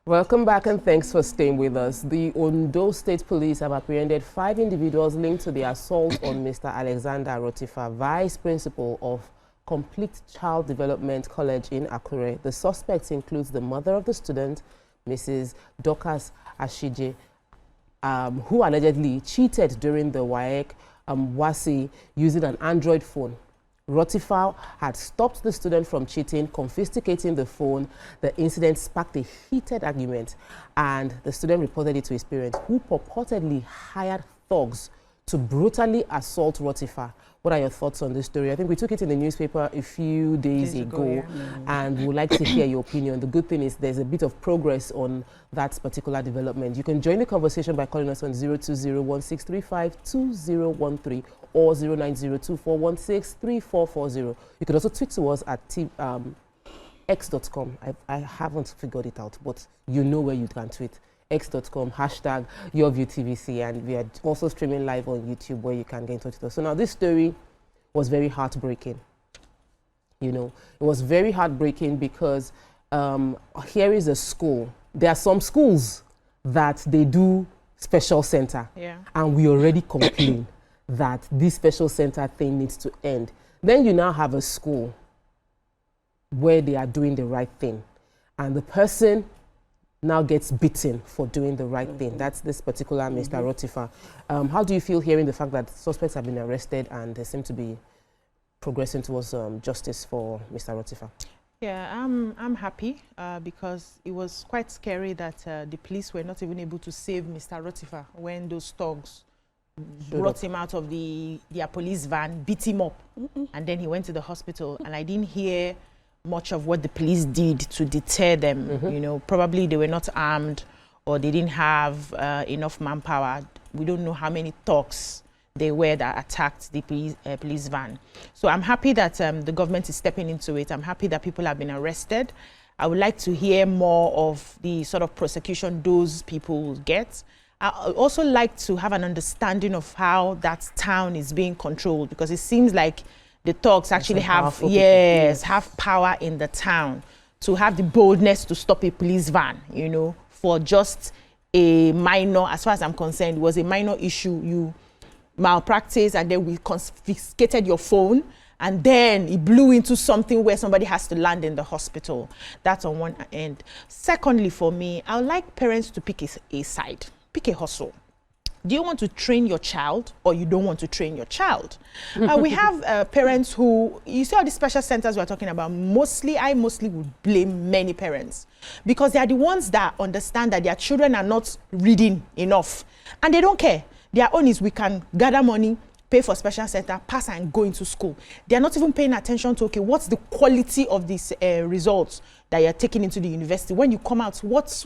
Welcome back and thanks for staying with us. The Ondo State Police have apprehended 5 individuals linked to the assault on Mr. Alexander Rotifa, Vice Principal of Complete Child Development College in Akure. The suspects includes the mother of the student, Mrs. Dorcas Asije, who allegedly cheated during the WASSCE using an Android phone. Rotifa had stopped the student from cheating, confiscating the phone. The incident sparked a heated argument, and the student reported it to his parents, who purportedly hired thugs to brutally assault Rotifa. What are your thoughts on this story? I think we took it in the newspaper a few days ago, and we'd like to hear your opinion. The good thing is there's a bit of progress on that particular development. You can join the conversation by calling us on 020-1635-2013 or 090-2416-3440. You could also tweet to us at x.com. I haven't figured it out, but you know where you can tweet. x.com, hashtag YourViewTVC, and we are also streaming live on YouTube where you can get in touch with us. So now this story was very heartbreaking. You know, it was very heartbreaking because here is a school. There are some schools that they do special center, and we already complain that this special center thing needs to end. Then you now have a school where they are doing the right thing, and the person now gets beaten for doing the right thing. That's this particular Mr. Rotifa. How do you feel hearing the fact that suspects have been arrested and they seem to be progressing towards justice for Mr. Rotifa? Yeah, I'm happy because it was quite scary that the police were not even able to save Mr. Rotifa when those thugs brought him out of their police van, beat him up, and then he went to the hospital, and I didn't hear much of what the police did to deter them. You know, probably they were not armed or they didn't have enough manpower. We don't know how many thugs they were that attacked the police van. So I'm happy that the government is stepping into it. I'm happy that people have been arrested. I would like to hear more of the sort of prosecution those people get. I also like to have an understanding of how that town is being controlled, because it seems like the thugs actually have power in the town to have the boldness to stop a police van, you know, for just a minor, as far as I'm concerned, it was a minor issue. You malpractice, and then we confiscated your phone, and then it blew into something where somebody has to land in the hospital. That's on one end. Secondly, for me, I would like parents to pick a side, pick a hustle. Do you want to train your child, or you don't want to train your child? We have parents who, you see all these special centers we're talking about, I mostly would blame many parents, because they are the ones that understand that their children are not reading enough, and they don't care. Their own is, we can gather money, pay for special center, pass and go into school. They're not even paying attention to, okay, what's the quality of these results that you're taking into the university? When you come out, what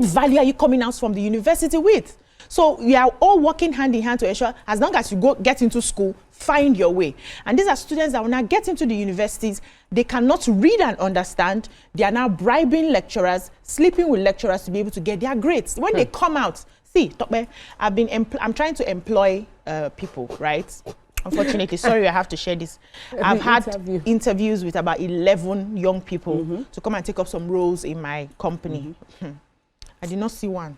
value are you coming out from the university with? So we are all working hand in hand to ensure, as long as you get into school, find your way. And these are students that when I get into the universities, they cannot read and understand. They are now bribing lecturers, sleeping with lecturers to be able to get their grades. When they come out, see, I'm trying to employ people, right? Unfortunately, sorry, I have to share this. I've had interviews with about 11 young people to come and take up some roles in my company. I did not see one.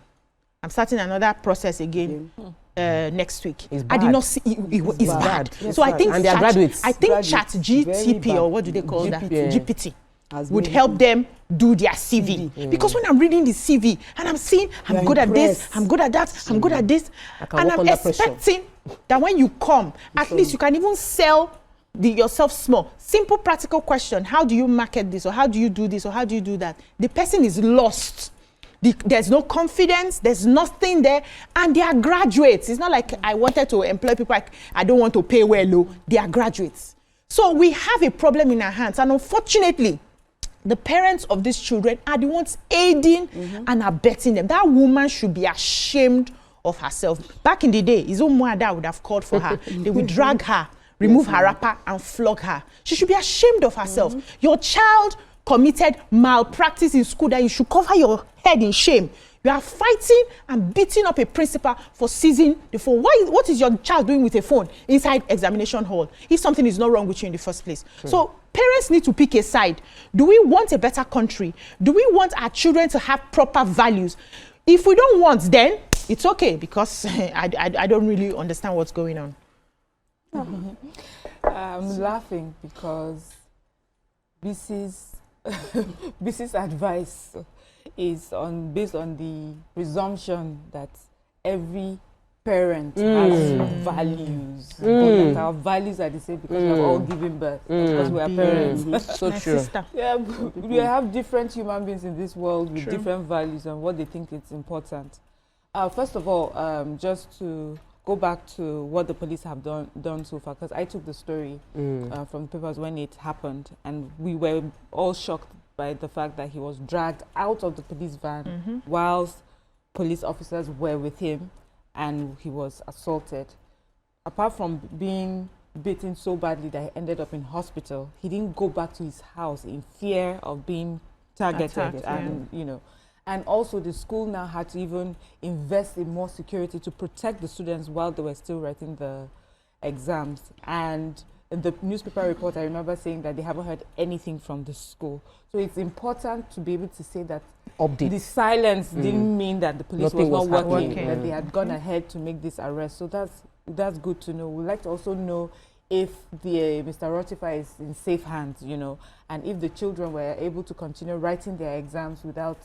I'm starting another process again next week. I did not see it's bad. So I think ChatGPT, or what do they call that? GPT would help them do their CV. Because when I'm reading the CV and I'm seeing I'm good at this, I'm good at that, I'm good at this, and I'm expecting that when you come, at least you can even sell yourself small. Simple, practical question. How do you market this, or how do you do this, or how do you do that? The person is lost. There's no confidence, there's nothing there, and they are graduates. It's not like I wanted to employ people, I don't want to pay well low. They are graduates. So we have a problem in our hands, and unfortunately, the parents of these children are the ones aiding and abetting them. That woman should be ashamed of herself. Back in the day, his own mother would have called for her. They would drag her, remove her wrapper, and flog her. She should be ashamed of herself. Your child committed malpractice in school that you should cover your head in shame. You are fighting and beating up a principal for seizing the phone. What is your child doing with a phone inside examination hall if something is not wrong with you in the first place? So parents need to pick a side. Do we want a better country? Do we want our children to have proper values? If we don't want, then it's okay, because I don't really understand what's going on. I'm laughing because BC's advice is based on the presumption that every parent has values. That our values are the same because we're all giving birth, because we are parents. So true. Yeah, we have different human beings in this world with different values and what they think is important. First of all, just to go back to what the police have done so far, because I took the story from the papers when it happened, and we were all shocked by the fact that he was dragged out of the police van whilst police officers were with him, and he was assaulted. Apart from being beaten so badly that he ended up in hospital, he didn't go back to his house in fear of being targeted, and you know. And also the school now had to even invest in more security to protect the students while they were still writing the exams. And in the newspaper report, I remember saying that they haven't heard anything from the school. So it's important to be able to say that the silence didn't mean that the police was not working, that they had gone ahead to make this arrest. So that's good to know. We'd like to also know if Mr. Rotifa is in safe hands, you know, and if the children were able to continue writing their exams without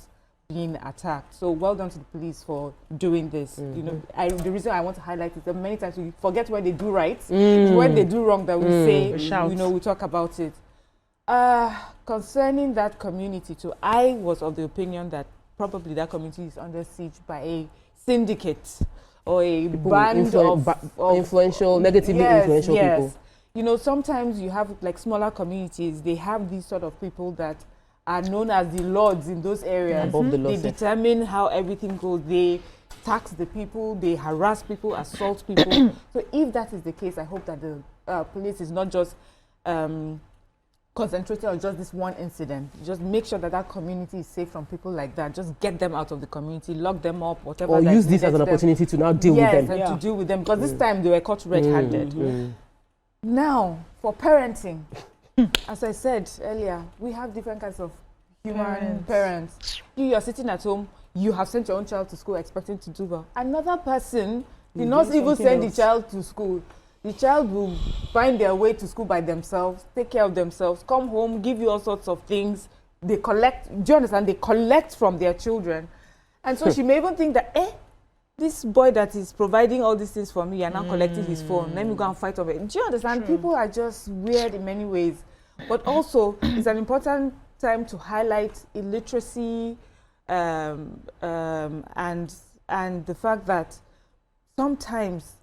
being attacked. So well done to the police for doing this. You know, the reason I want to highlight is that many times we forget when they do right. When they do wrong, that we say, you know, we talk about it. Concerning that community too, I was of the opinion that probably that community is under siege by a syndicate or a band of influential, negatively influential people. You know, sometimes you have like smaller communities, they have these sort of people that are known as the lords in those areas. They determine how everything goes. They tax the people, they harass people, assault people. So if that is the case, I hope that the police is not just concentrating on just this one incident. Just make sure that that community is safe from people like that. Just get them out of the community, lock them up, whatever. Or use this as an opportunity to now deal with them. Yes, and to deal with them. Because this time they were caught red-handed. Now, for parenting, as I said earlier, we have different kinds of human parents. You are sitting at home, you have sent your own child to school expecting to do well. Another person did not even send the child to school. The child will find their way to school by themselves, take care of themselves, come home, give you all sorts of things. They collect, do you understand? They collect from their children. And so she may even think that, this boy that is providing all these things for me and now collecting his phone, let me go and fight over it. Do you understand? People are just weird in many ways. But also, it's an important time to highlight illiteracy and the fact that sometimes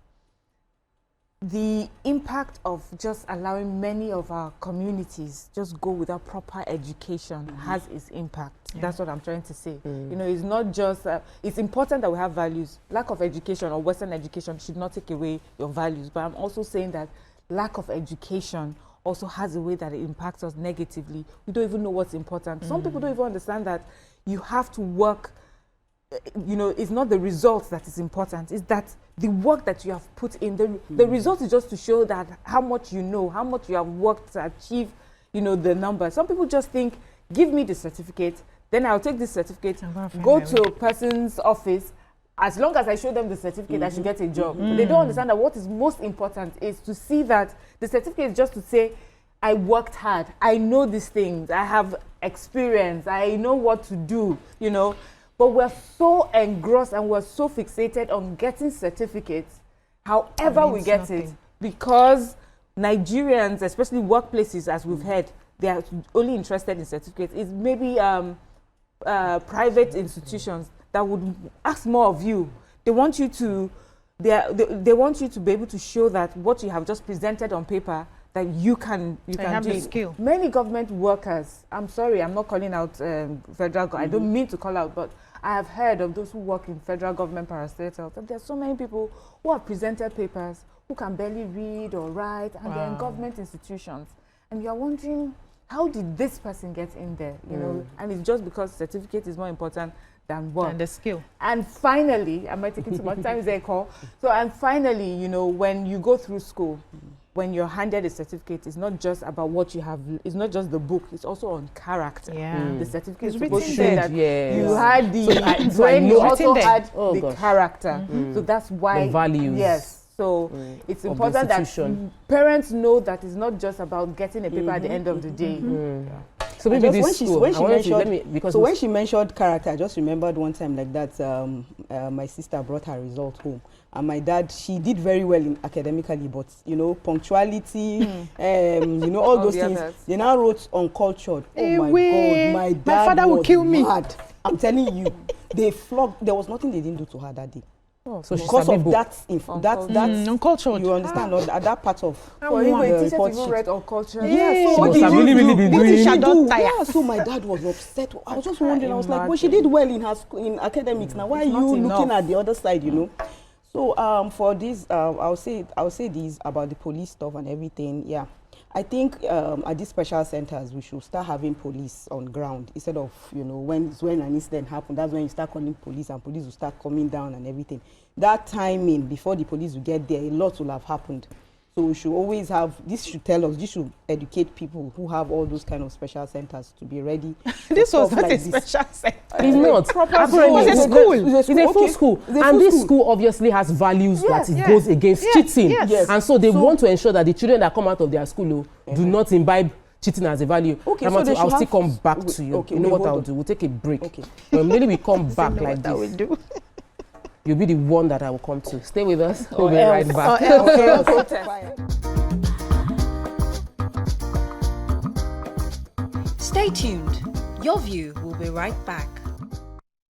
the impact of just allowing many of our communities just go without proper education has its impact. That's what I'm trying to say. You know, it's not just, it's important that we have values. Lack of education or Western education should not take away your values. But I'm also saying that lack of education also has a way that it impacts us negatively. We don't even know what's important. Some people don't even understand that you have to work. You know, it's not the results that is important. It's that the work that you have put in. The result is just to show that how much you know, how much you have worked to achieve, you know, the number. Some people just think, give me the certificate, then I'll take this certificate, go to a person's office. As long as I show them the certificate, I should get a job. But they don't understand that what is most important is to see that the certificate is just to say, I worked hard, I know these things, I have experience, I know what to do, you know. But we're so engrossed and we're so fixated on getting certificates, however we get it, because Nigerians, especially workplaces, as we've heard, they are only interested in certificates. It's maybe private institutions that would ask more of you. They want you to, they want you to be able to show that what you have just presented on paper, that you can have do the skill. Many government workers, I'm sorry, I'm not calling out federal, I don't mean to call out, but I have heard of those who work in federal government parastatals, that there are so many people who have presented papers, who can barely read or write, and they're in government institutions. And you're wondering, how did this person get in there? You know, and it's just because certificate is more important than work. And the skill. And finally, am I taking too much time? Is there a call? So, and finally, you know, when you go through school, when you're handed a certificate, it's not just about what you have, it's not just the book, it's also on character. Yeah. The certificate is It's supposed to written say there. that you had the so I brain, you know- also Written had Oh, the gosh. character. So that's why, The values. yes. So it's Of the important that institution. parents know that it's not just about getting a paper at the end of the day. So maybe And this just school, when I she wanted to, mentioned, let me, because so when she mentioned character, I just remembered one time like that. My sister brought her result home, and my dad, she did very well in academically, but you know, punctuality, you know, all those the things. others. They now wrote uncultured. Oh my Away. God, my My dad father will was kill me. mad. I'm telling you, they flogged. There was nothing they didn't do to her that day so she's because sabi of book. that. Uncultured. You understand that part of. For even the teachers report even sheet. read on culture. Yeah, She so what must did have you really, really do? been What doing did it. she do? Tire. Yeah, so my dad was upset. I was just can't wondering, I was like, but she imagine. did well in her school, in academics. Now, why It's are you not looking enough. at the other side, you know? So for this, I'll say this about the police stuff and everything. Yeah, I think at these special centers, we should start having police on ground instead of, you know, when an incident happens, that's when you start calling police and police will start coming down and everything. That timing before the police will get there, a lot will have happened. So we should always have, this should tell us, this should educate people who have all those kind of special centers to be ready. This for was stuff not a like this. special center. It's not. Apparently, It's a school. It's a full Okay. school. It's a And full this school. school obviously has values that it yeah. goes against Yes, cheating. yes. Yes. And so they So- want to ensure that the children that come out of their school do not imbibe cheating as a value. Okay, so Ramatu, they I'll should still have- come back wait, to you. okay, You know wait, what hold I'll on. do? We'll take a break. Okay. When maybe we come back like That we this, do. you'll be the one that I will come to. Stay with us. We'll be else. right back. Stay tuned. Your View will be right back.